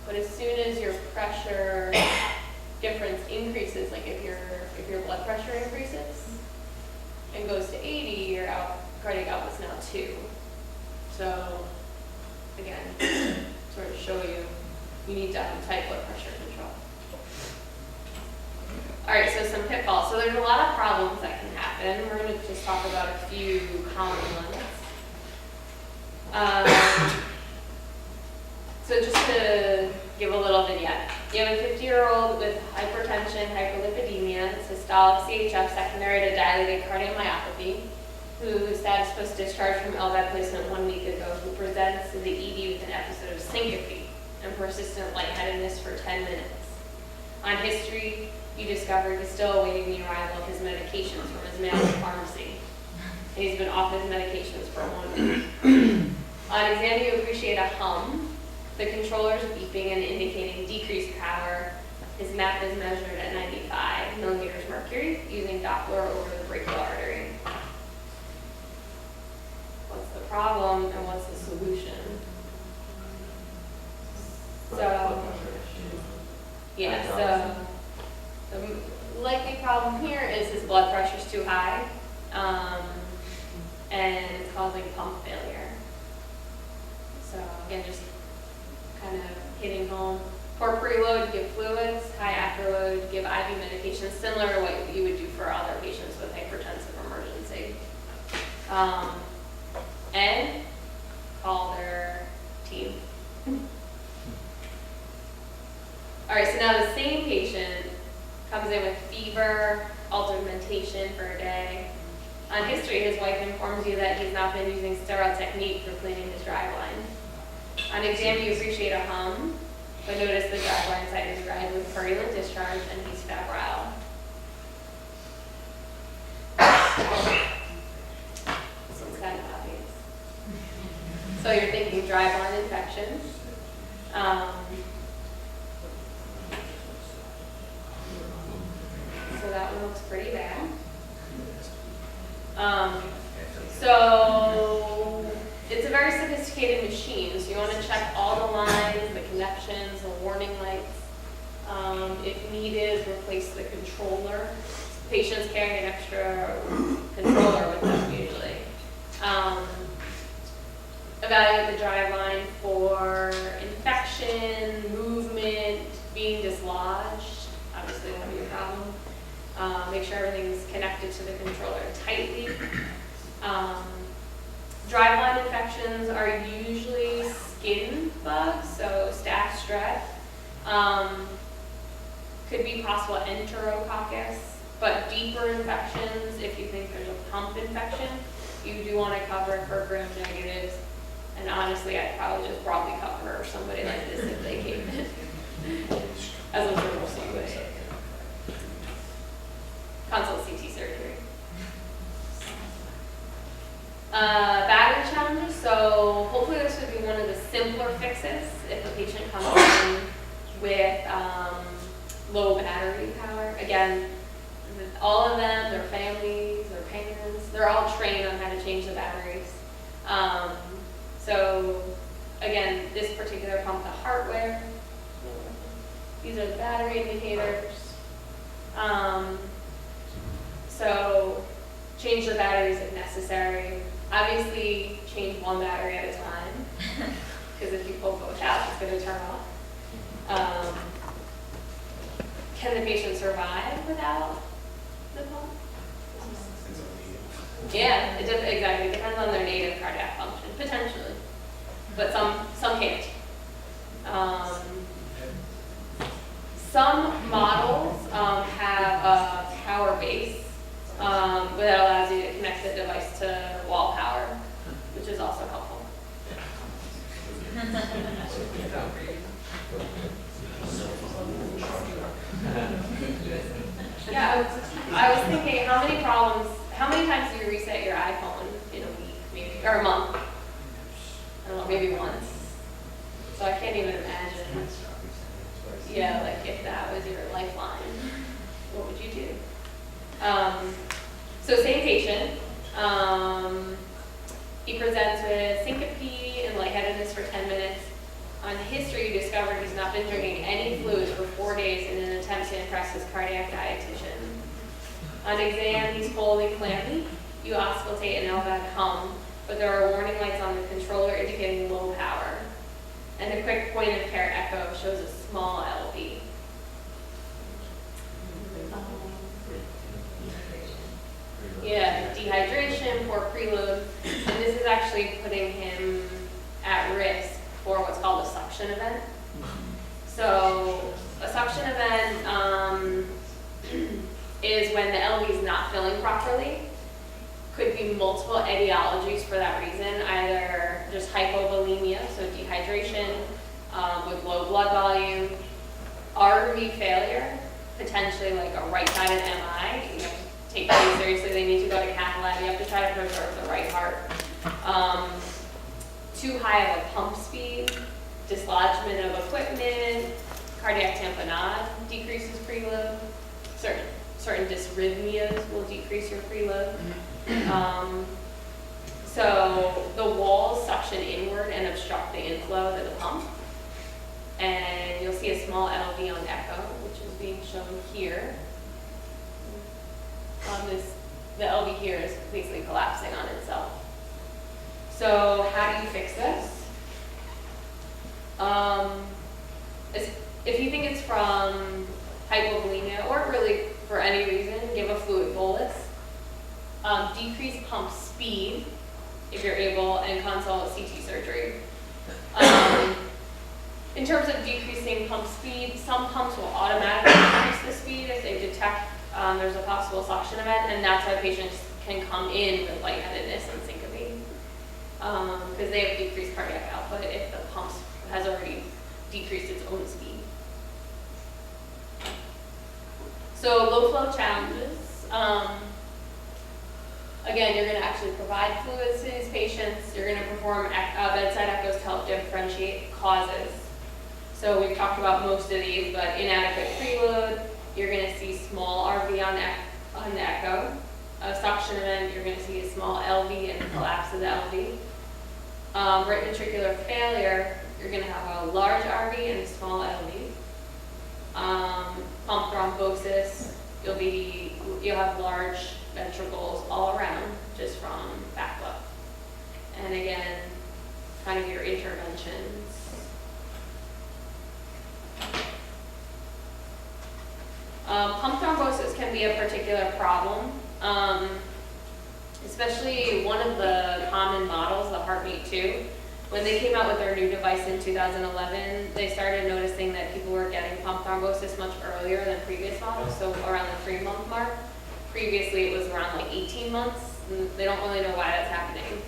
But as soon as your pressure difference increases, like if your blood pressure increases and goes to 80, your cardiac output's now 2. So again, sort of show you need to have tight blood pressure control. All right, so some pitfalls. So there's a lot of problems that can happen. We're going to just talk about a few common ones. So just to give a little vignette, you have a 50-year-old with hypertension, hyperlipidemia, systolic CHF secondary to dilated cardiomyopathy, whose status post-discharge from LVAD placement 1 week ago, who presents to the ED with an episode of syncope and persistent lightheadedness for 10 minutes. On history, you discovered he's still awaiting the arrival of his medications from his medical pharmacy, and he's been off his medications for 1 week. On exam, you appreciate a hum. The controller's beeping and indicating decreased power. His MAP is measured at 95 millimeters mercury using Doppler over the brachial artery. What's the problem and what's the solution? So, yeah, so the likely problem here is his blood pressure's too high, and it's causing pump failure. So again, just kind of hitting home. For preload, give fluids. High afterload, give IV medications, similar to what you would do for other patients with hypertensive emergency. And call their team. All right, so now the same patient comes in with fever, altered mentation for a day. On history, his wife informs you that he's not been using sterile technique for cleaning his driveline. On exam, you appreciate a hum, but notice the driveline site is red with purulent discharge and he's febrile. This one's kind of obvious. So you're thinking driveline infection. So that one looks pretty bad. So it's a very sophisticated machine, so you want to check all the lines, the connections, the warning lights. If needed, replace the controller. Patients carry an extra controller with them usually. Evaluate the driveline for infection, movement, being dislodged. Obviously that would be a problem. Make sure everything's connected to the controller tightly. Driveline infections are usually skin bugs, so staph strep. Could be possible enterococcus, but deeper infections, if you think there's a pump infection, you do want to cover for gram-negatives. And honestly, I'd probably just broadly cover somebody like this if they came in, as I'm sure most of you would. Consult CT surgery. Battery challenges. So hopefully this would be one of the simpler fixes if a patient comes in with low battery power. Again, all of them, their families, their parents, they're all trained on how to change the batteries. So again, this particular pump, the hardware, these are the battery indicators. So change the batteries if necessary. Obviously, change one battery at a time, because if you pull both out, it's going to turn off. Can the patient survive without the pump? Yeah, exactly. It depends on their native cardiac function, potentially, but some can't. Some models have a power base that allows you to connect the device to wall power, which is also helpful. Yeah, I was thinking, how many times do you reset your iPhone in a week, maybe, or a month? I don't know, maybe once. So I can't even imagine. Yeah, like if that was your lifeline, what would you do? So same patient. He presents with syncope and lightheadedness for 10 minutes. On history, you discovered he's not been drinking any fluids for 4 days in an attempt to impress his cardiac dietitian. On exam, he's cold and clammy. You auscultate an LVAD hum, but there are warning lights on the controller indicating low power. And a quick point of care echo shows a small LV. Yeah, dehydration, poor preload, and this is actually putting him at risk for what's called a suction event. So a suction event is when the LV is not filling properly. Could be multiple etiologies for that reason, either just hypovolemia, so dehydration with low blood volume, RV failure, potentially like a right-sided MI. You know, take things seriously, they need to go to cath lab. You have to try to preserve the right heart. Too high of a pump speed, dislodgement of equipment, cardiac tamponade decreases preload. Certain dysrhythmias will decrease your preload. So the walls suction inward and obstruct the inflow to the pump. And you'll see a small LV on echo, which is being shown here. The LV here is basically collapsing on itself. So how do you fix this? If you think it's from hypovolemia or really for any reason, give a fluid bolus. Decrease pump speed if you're able, and consult CT surgery. In terms of decreasing pump speed, some pumps will automatically decrease the speed if they detect there's a possible suction event, and that's why patients can come in with lightheadedness and syncope, because they have decreased cardiac output if the pump has already decreased its own speed. So low flow challenges. Again, you're going to actually provide fluids to these patients. You're going to perform bedside echoes to help differentiate causes. So we've talked about most of these, but inadequate preload, you're going to see small RV on the echo. A suction event, you're going to see a small LV and collapse of the LV. Right ventricular failure, you're going to have a large RV and a small LV. Pump thrombosis, you'll have large ventricles all around just from backflow. And again, kind of your interventions. Pump thrombosis can be a particular problem, especially one of the common models, the HeartMate 2. When they came out with their new device in 2011, they started noticing that people were getting pump thrombosis much earlier than previous models, so around the 3-month mark. Previously, it was around like 18 months. And they don't really know why that's happening.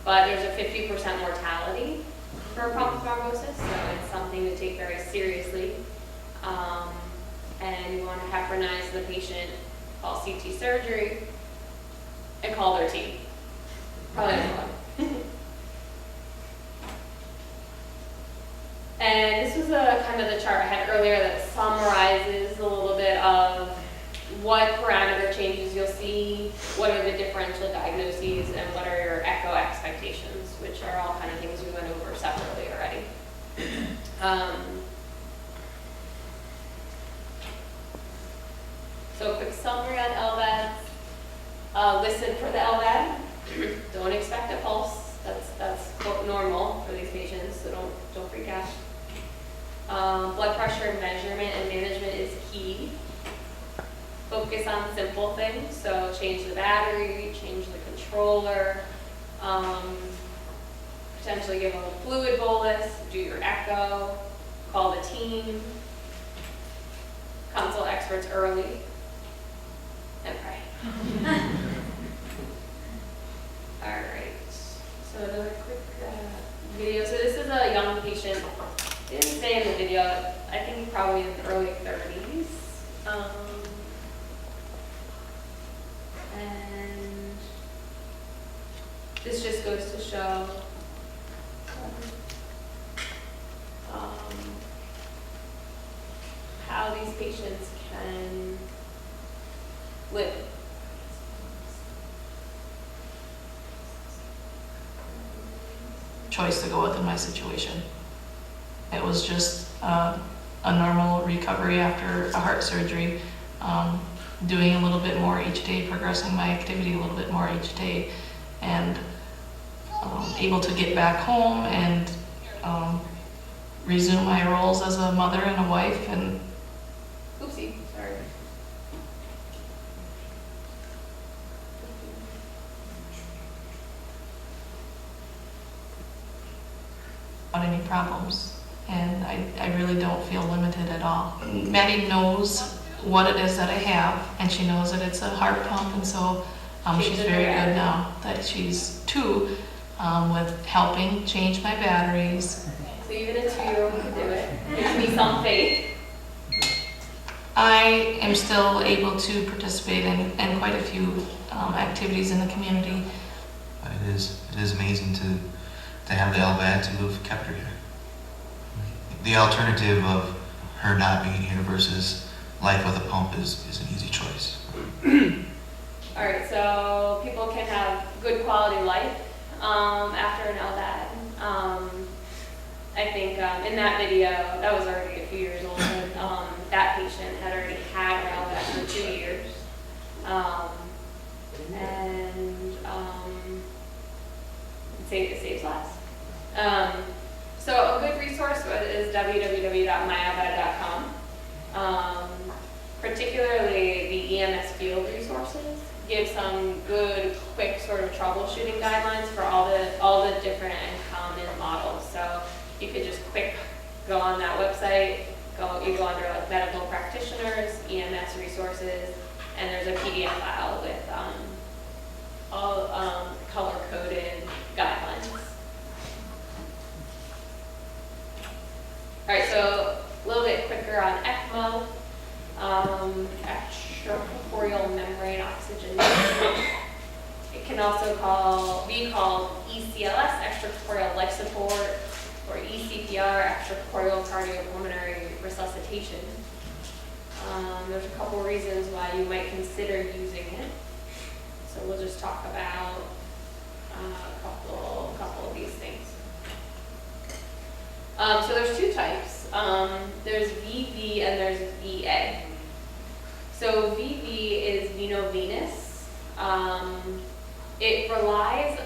But there's a 50% mortality for pump thrombosis, so it's something to take very seriously. And you want to heparinize the patient, call CT surgery, and call their team. Probably number one. And this was kind of the chart I had earlier that summarizes a little bit of what parameter changes you'll see, what are the differential diagnoses, and what are your echo expectations, which are all kind of things we went over separately already. So a quick summary on LVADs. Listen for the LVAD. Don't expect a pulse. That's normal for these patients, so don't freak out. Blood pressure measurement and management is key. Focus on simple things, so change the battery, change the controller, potentially give a fluid bolus, do your echo, call the team, consult experts early, and pray. All right, so another quick video. So this is a young patient. He didn't say in the video, I think he's probably in the early 30s. And this just goes to show how these patients can live. choice to go with in my situation. It was just a normal recovery after a heart surgery, doing a little bit more each day, progressing my activity a little bit more each day, and able to get back home and resume my roles as a mother and a wife. And oopsie, sorry. without any problems. And I really don't feel limited at all. Maddie knows what it is that I have, and she knows that it's a heart pump, and so she's very good now that she's 2 with helping change my batteries. So even a 2-year-old can do it. Gives me some faith. I am still able to participate in quite a few activities in the community. It is amazing to have the LVAD to have kept her here. The alternative of her not being here versus life with a pump is an easy choice. All right, so people can have good quality life after an LVAD. I think in that video, that was already a few years old, but that patient had already had her LVAD for 2 years. It saves lives. So a good resource is www.mylvad.com. Particularly the EMS field resources give some good, quick sort of troubleshooting guidelines for all the different and common models. So you could just quick go on that website. You go under like medical practitioners, EMS resources, and there's a PDF file with all color-coded guidelines. All right, so a little bit quicker on ECMO, extracorporeal membrane oxygenation. It can also be called ECLS, extracorporeal life support, or ECPR, extracorporeal cardiopulmonary resuscitation. There's a couple reasons why you might consider using it. So we'll just talk about a couple of these things. So there's 2 types. There's VV and there's VA. So VV is veno-venous. It relies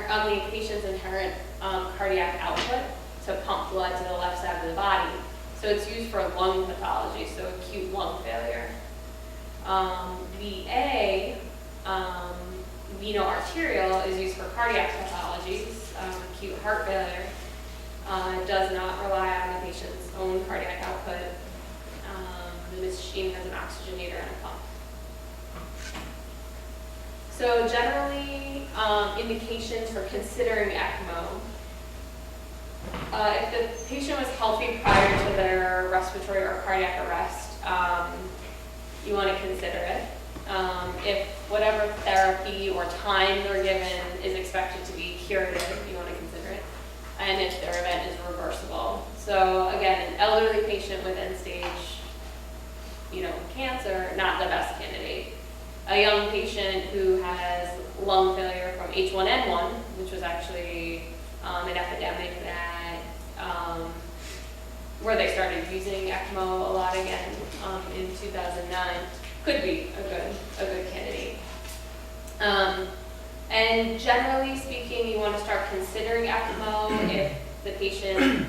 on the patient's inherent cardiac output to pump blood to the left side of the body. So it's used for lung pathology, so acute lung failure. VA, veno-arterial, is used for cardiac pathologies, acute heart failure. It does not rely on the patient's own cardiac output. The machine has an oxygenator and a pump. So generally, indications for considering ECMO. If the patient was healthy prior to their respiratory or cardiac arrest, you want to consider it. If whatever therapy or time they're given is expected to be curative, you want to consider it. And if their event is reversible. So again, an elderly patient with end-stage, cancer, not the best candidate. A young patient who has lung failure from H1N1, which was actually an epidemic that where they started using ECMO a lot again in 2009, could be a good candidate. And generally speaking, you want to start considering ECMO if the patient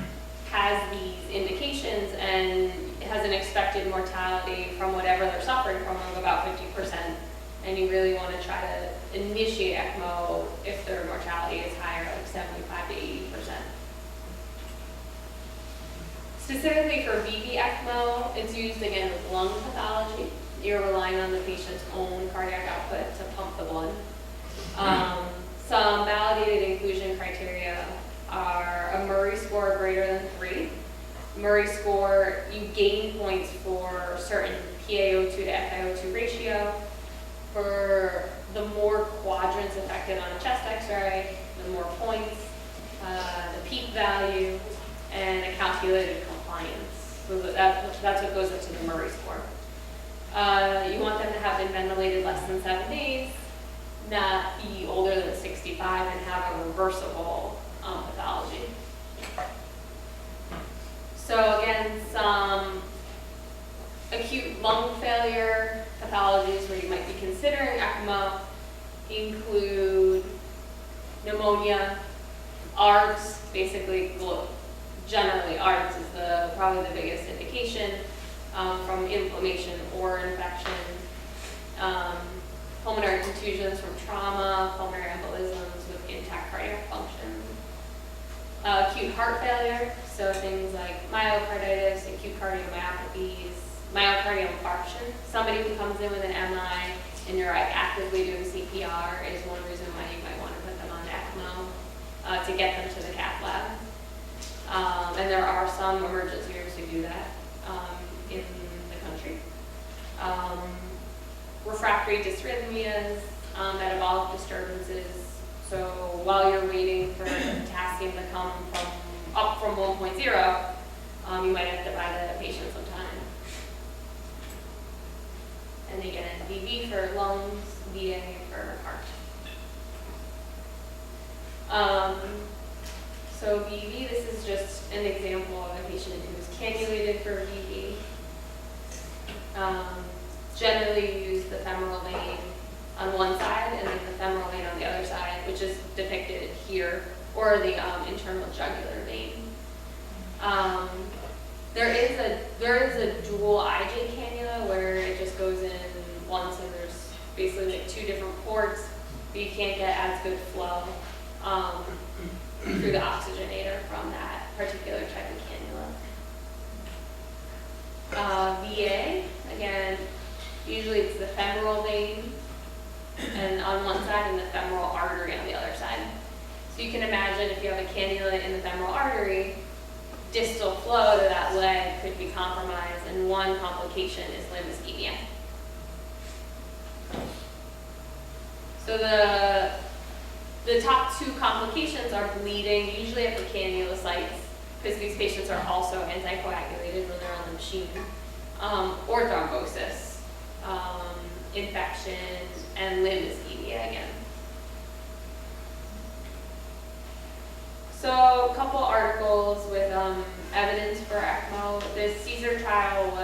has these indications and has an expected mortality from whatever they're suffering from of about 50%. And you really want to try to initiate ECMO if their mortality is higher, like 75 to 80%. Specifically for VV ECMO, it's used again with lung pathology. You're relying on the patient's own cardiac output to pump the blood. Some validated inclusion criteria are a Murray score greater than 3. Murray score, you gain points for certain PaO2 to FiO2 ratio. For the more quadrants affected on a chest x-ray, the more points, the peak value, and a calculated compliance. So that's what goes into the Murray score. You want them to have been ventilated less than 7 days, not be older than 65 and have a reversible pathology. So again, some acute lung failure pathologies where you might be considering ECMO include pneumonia, ARDS, basically, generally ARDS is probably the biggest indication from inflammation or infection, pulmonary contusions from trauma, pulmonary embolisms with intact cardiac function, acute heart failure, so things like myocarditis, acute cardiomyopathies, myocardial infarction. Somebody who comes in with an MI and you're like actively doing CPR is one reason why you might want to put them on ECMO to get them to the cath lab. And there are some emergency rooms who do that in the country. Refractory dysrhythmias, metabolic disturbances. So while you're waiting for potassium to come up from 1.0, you might have to buy the patient some time. And again, VV for lungs, VA for heart. So VV, this is just an example of a patient who is cannulated for VV. Generally use the femoral vein on one side and then the femoral vein on the other side, which is depicted here, or the internal jugular vein. There is a dual IJ cannula where it just goes in once and there's basically like 2 different ports, but you can't get as good flow through the oxygenator from that particular type of cannula. VA, again, usually it's the femoral vein and on one side and the femoral artery on the other side. So you can imagine if you have a cannula in the femoral artery, distal flow to that leg could be compromised, and one complication is limb ischemia. So the top 2 complications are bleeding, usually at the cannula sites, because these patients are also anticoagulated when they're on the machine, or thrombosis, infection, and limb ischemia again. So a couple articles with evidence for ECMO. The Caesar trial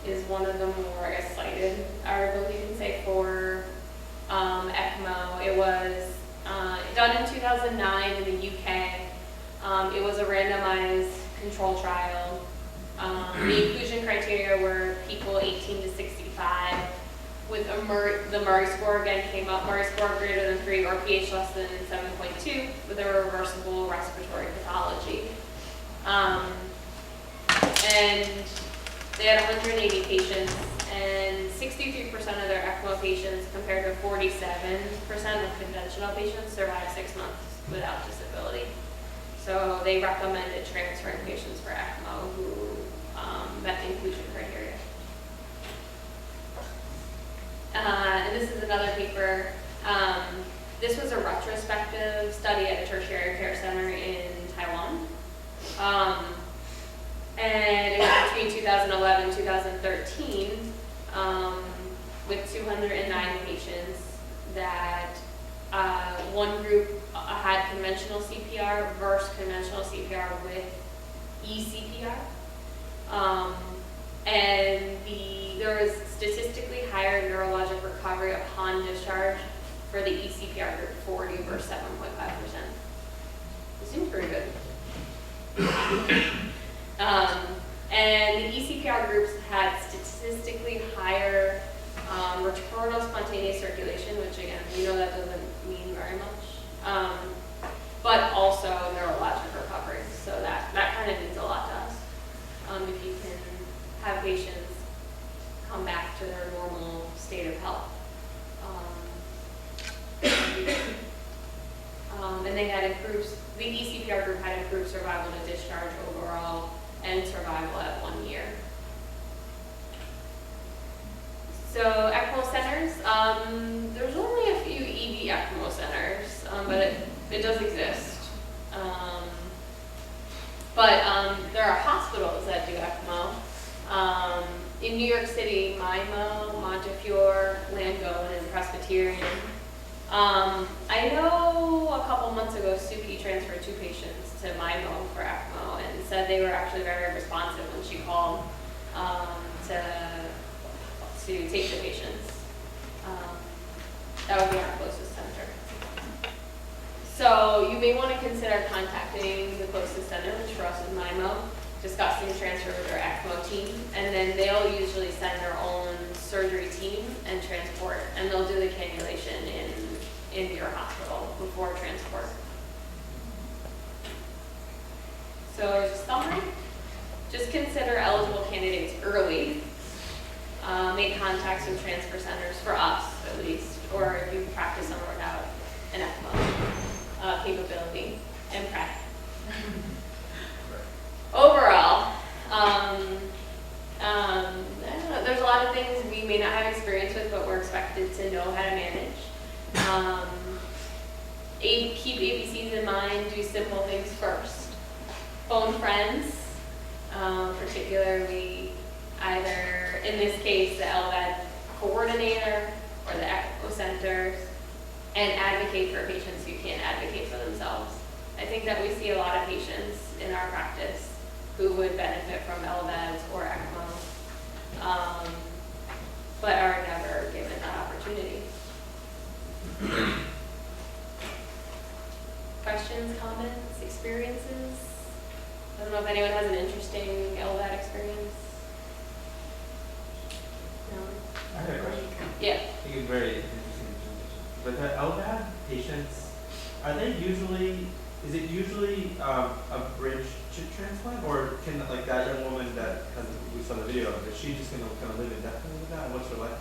is one of the more, I guess, cited articles you can say for ECMO. It was done in 2009 in the UK. It was a randomized control trial. The inclusion criteria were people 18 to 65 with the Murray score again came up, Murray score greater than 3 or pH less than 7.2 with a reversible respiratory pathology. And they had 180 patients, and 63% of their ECMO patients compared to 47% of conventional patients survived 6 months without disability. So they recommended transferring patients for ECMO who met the inclusion criteria. And this is another paper. This was a retrospective study at a tertiary care center in Taiwan. And it was between 2011 and 2013 with 209 patients that one group had conventional CPR versus conventional CPR with ECPR. And there was statistically higher neurologic recovery upon discharge for the ECPR group, 40 versus 7.5%. It seems pretty good. And the ECPR groups had statistically higher return of spontaneous circulation, which again, we know that doesn't mean very much, but also neurologic recovery. So that kind of means a lot to us. If you can have patients come back to their normal state of health. And they had improved, the ECPR group had improved survival to discharge overall and survival at 1 year. So ECMO centers, there's only a few EV ECMO centers, but it does exist. But there are hospitals that do ECMO. In New York City, MIMO, Montefiore, Langone, and Presbyterian. I know a couple months ago, Suki transferred 2 patients to MIMO for ECMO and said they were actually very responsive when she called to take the patients. That would be our closest center. So you may want to consider contacting the closest center, which for us is MIMO, discussing transfer with their ECMO team, and then they'll usually send their own surgery team and transport, and they'll do the cannulation in your hospital before transport. So as a summary, just consider eligible candidates early. Make contacts with transfer centers, for us at least, or if you practice somewhere without an ECMO capability and prep. Overall, I don't know, there's a lot of things we may not have experience with, but we're expected to know how to manage. Keep ABCs in mind, do simple things first. Phone friends, particularly either, in this case, the LVAD coordinator or the ECMO centers, and advocate for patients who can't advocate for themselves. I think that we see a lot of patients in our practice who would benefit from LVADs or ECMO, but are never given that opportunity. Questions, comments, experiences? I don't know if anyone has an interesting LVAD experience. No? I had a question. Yeah. I think it's very interesting. But the LVAD patients, are they usually, is it usually a bridge chip transplant, or can like that young woman that we saw the video of, is she just going to kind of live indefinitely with that? And what's her life?